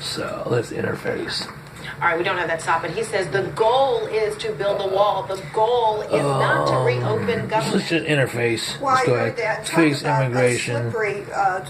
So let's interface. All right, we don't have that stop, but he says the goal is to build a wall. The goal is not to reopen government. Let's just interface. Well, Let's go I heard ahead. that. Fix Talk about immigration. a slippery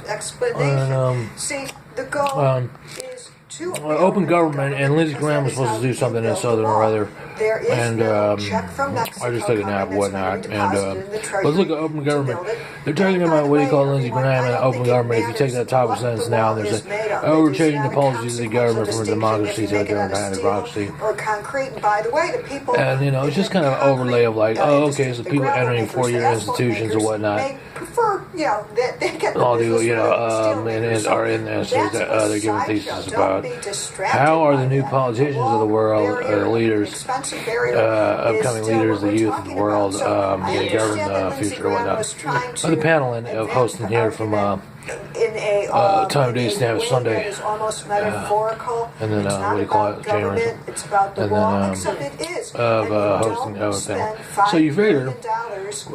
explanation. See, the goal is to Open government, and Lindsey Graham was supposed to do something in Southern or other. There is And no check from Mexico I just took a nap, coming that's whatnot. being And deposited in the let's Treasury look at open to government. build it. They're talking And by about the what do you way, call Lindsey everyone, Graham I and don't open think it government. If you take matters that top what sentence the now, law there's is made of. we're It is changing not the a policies of the government from a consequential democracy distinction to a if you make it out of democratic steel democracy. or concrete. And by the way, the people And, you know, it's just kind of an overlay of like, oh, okay, so people entering four-year institutions or whatnot. They prefer, you know, that they get the All do, business you know, steel and makers. are in there, so That's that a they're giving sideshow. theses Don't about be distracted how are by the new that. politicians of the world, Barrier, leaders, expensive barrier upcoming is still leaders, what the we're youth of the talking world, about. So I going to govern understand that the Lindsey future or Graham whatnot. was trying to The panel of advance hosting the here from argument in a Time of Day in a Stamp way Sunday. that is almost metaphorical. And then, it's what not do you call about it, January? government, it's about the And then, law, except it is. of, And you hosting don't everything. spend So you $5 figure, million to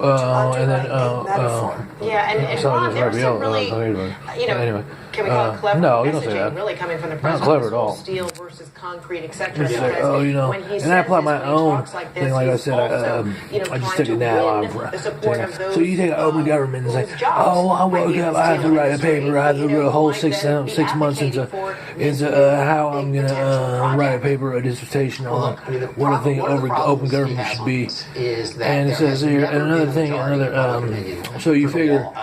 and then, underwrite a metaphor. Yeah, and so Ron, just there was Rabbi some Yell, really, you know, anyway, can we call it clever no, you don't say messaging, that. really coming from the Not president? clever this at whole all. steel versus concrete, etc. Just say, oh, you know, when he and says I apply this, my when he own talks like this, thing. Like I he's said, also, you know, I just trying took to a nap. win the support of those So you take an open government and say, whose jobs oh, I might woke be up, I have to steel write a industry, paper, I have to you do know, a whole might six then be months advocating into for this new how I'm big gonna potential write a project. paper, a dissertation on Look, I mean, what I think one of the open problems government we should have be. on this is that And it there says has here, never and another been a thing, majority public opinion so you for the figure, wall.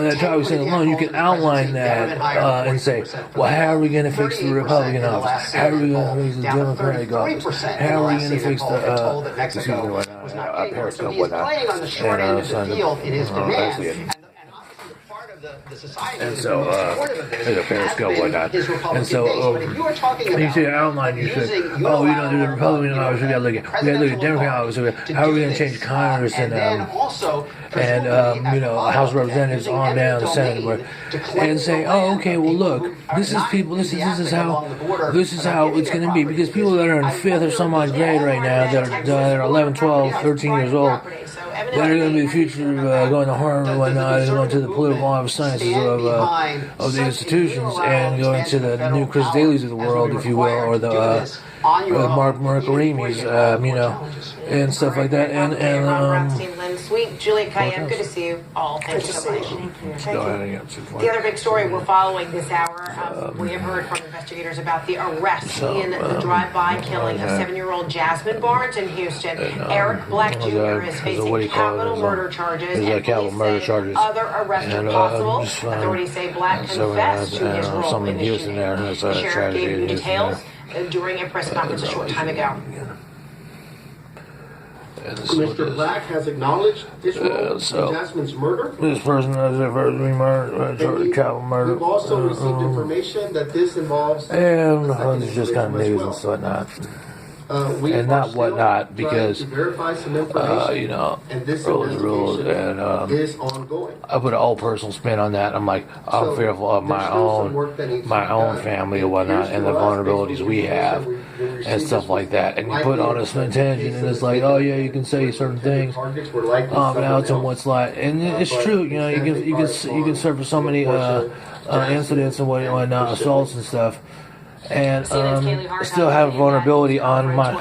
that topic saying alone, you can outline that and say, well, how are we going to fix the Republican office? How are we going to fix the Democratic office? How are we going to fix the, Periscope, whatnot, and so, there's a Periscope, whatnot, and so, when you say outline, you say, oh, you know, there's a Republican office, we gotta look at Democrat office, how are we gonna change Congress and you know, House of Representatives on down to Senate, and say, oh, okay, well, look, this is how it's gonna be, because people that are in 5th or some odd grade right now, that are 11, 12, 13 years old, that are going to be the future of going to Harvard and whatnot, and going to the political office sciences of the institutions, and going to the new Chris Dailies of the world, if you will, or the Mark Mercurimis, you know, and stuff like that. And Roxanne Lynn Sweet, Juliet Cayenne, good to see you all. Thank you so much. The other big story we're following this hour, we have heard from investigators about the arrest in the drive-by killing of 7-year-old Jasmine Barnes in Houston. Eric Black Jr. is facing capital murder charges, and police say other arrests are possible. Authorities say Black confessed to his role in the shooting. The sheriff gave you details during a press conference a short time ago. Mr. Black has acknowledged his role in Jasmine's murder. This person has a first degree murder, capital murder. We've also received information that this involves and it's just kind of news and whatnot. And not whatnot, because you know, rules, and is ongoing. I put an all personal spin on that. I'm like, I'm fearful of my own family and whatnot, and the vulnerabilities we have and stuff like that. And you put on a spin tangent, and it's like, oh yeah, you can say certain things out and what's like, and it's true. You know, you can surface so many incidents and whatnot, assaults and stuff. And still have vulnerability on my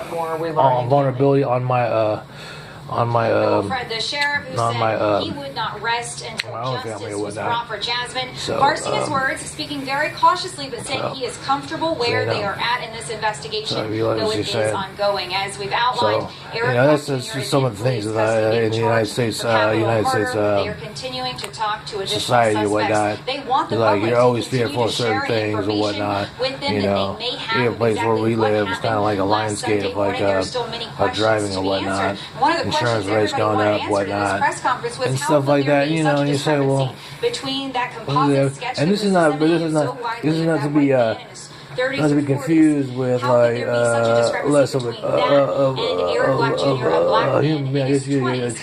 Fred, the sheriff who said he would not rest until justice was brought for Jasmine. So, parsing his words, speaking very cautiously, but saying he is comfortable where they are at in this investigation, though it is ongoing. As we've outlined, Eric that's just some of the things that in the United States, they are continuing to talk to additional society and whatnot. They want the like public you're always to continue fearful of to certain share things and whatnot. with them You know, that they may have even a place where we live is kind of like a last landscape Sunday of like morning. There are still many of questions driving to and be whatnot. answered. One of the Insurance questions rates going everybody up, wanted answered in this whatnot, press conference was and how stuff could like there that. be You know, such you say, well, discrepancy between that composite sketch and that this was is not, but this disseminated is so not, widely this is not that to be went in his 30s not to be or 40s. confused with How could there be such a discrepancy less of between that and Eric Black Jr., a black man in his 20s, being arrested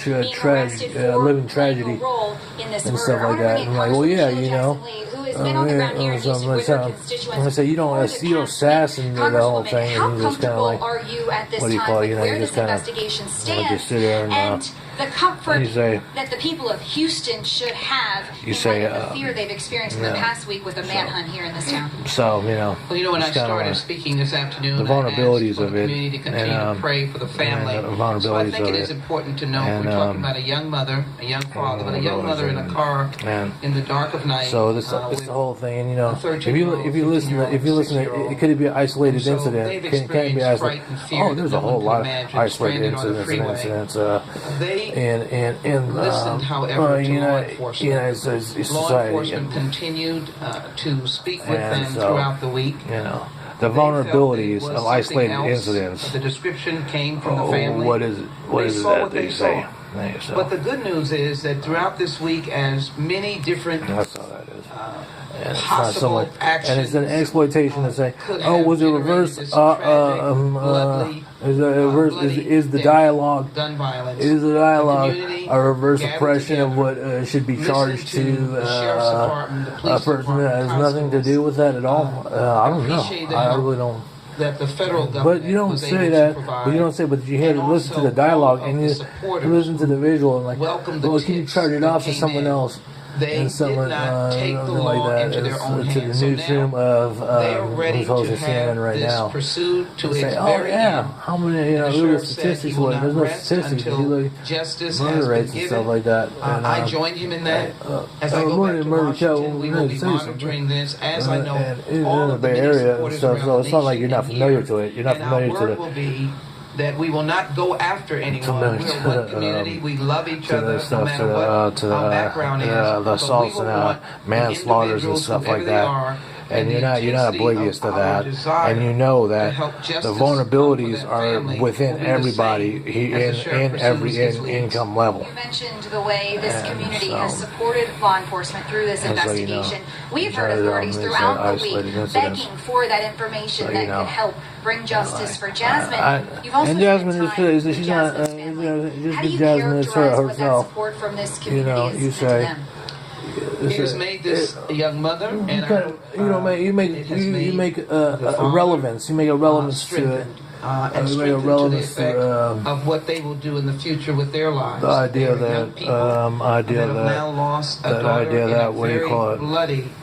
for living playing tragedy a role in this and murder? stuff I like wanna that. bring in And like, well, yeah, Congressman you Sheila know. Jackson Lee, who has been on the ground here in Houston with her constituents. I say you don't for see no past sass in the whole Congresswoman, thing, how and you just kind of comfortable like, are you at this what do you time call it? with You know, where you this just kind of investigation just stands? sit there and the comfort You say- that the people of Houston should have You in say, light of the fear they've experienced in the past week with a manhunt here in this town. So, you know. Well, you know, when I it's kinda started like speaking this afternoon, the vulnerabilities I asked for of the it, community to continue and, to pray for the family. and the So I vulnerabilities think of it is it. important to know And, we're talking about a young mother, a young father, but a young mother in a car and in the dark of night. so this with the whole thing, and you know, a if you 13-year-old, listen, it could be an isolated So incident. they've Can be experienced isolated. fright and fear Oh, there's that a no whole one lot could of imagine isolated stranded on the incidents, They in listened, however, to law enforcement. United States Law society. enforcement continued to speak with And them so, throughout the week. You know, the They felt that it vulnerabilities was of something isolated else. incidents. The description came from the Oh, family. what is it? What They is saw that what they they say? saw. So, But the good news is that throughout this week, as many different that's all that is. And it's not so possible much, and it's an actions, exploitation to say, could oh, have was it generated reverse? this tragic, bloody, Is the dialogue? gun violence. Is the dialogue community a reverse gathered oppression of what together, should be listened charged to to the sheriff's department, the a police person that has department, nothing to do with that at all? I don't know. appreciate the I help really don't. that the federal government But you don't was say able that. to provide. But you don't say. But you hear And listen to also the dialogue all of and the you supporters listen to the visual and like, welcomed the well, can you tips charge it that off to came someone in. else? They And did someone not take the something law like that. into their It's own to the hands. So newsroom now of they are ready who's to hosting CNN have right this now. pursued to Say, its oh very yeah, end. how many? You know, The look at sheriff the said statistics. he will There's not no rest statistics. You until look justice murder has been rates and given. stuff like that. And, I joined him in that. As I go back to Washington, we will be monitoring this. As I know, and in all the of the Bay many Area and supporters stuff. around So the it's not like you're nation not and familiar here. to it. You're not And familiar our to word the. will be that we will not go after anyone. Familiar We're to one the, community. We love each to other the no stuff, matter to what the, our background is. the But assaults we will and want the manslaughters and individuals, stuff like whoever they that. are, And the you're not intensity oblivious to of our that, desire and you know to that help justice the come for vulnerabilities that are family within will be the everybody same as the sheriff in every pursues his leads. income level. You mentioned the way this And community so- has supported law enforcement through this And so, you know, investigation. We've heard Charlie authorities Dolan is throughout the isolated week incidents. begging for that information So, that you know, could help bring justice for Jasmine. I- You've also and Jasmine spent is- time with she's not, Jasmine's you family. know, just How do you Jasmine is her characterize what that herself. support from this You community know, has you meant to say. them? It has made this a young mother, and You make a relevance. You make a relevance to it. and You make a strengthened to the relevance to effect of what they will do in the future with their lives. the idea They are young that people idea that have that now lost a that daughter idea in that a what do you very call it? bloody